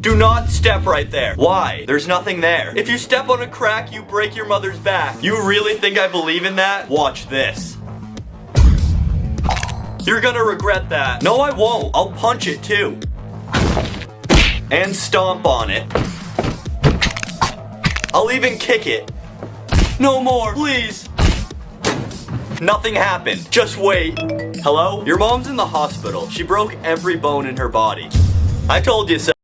Do not step right there. Why? There's nothing there. If you step on a crack, you break your mother's back. You really think I believe in that? Watch this. You're gonna regret that. No, I won't. I'll punch it too. And stomp on it. I'll even kick it. No more, please. Nothing happened. Just wait. Hello? Your mom's in the hospital. She broke every bone in her body. I told you so.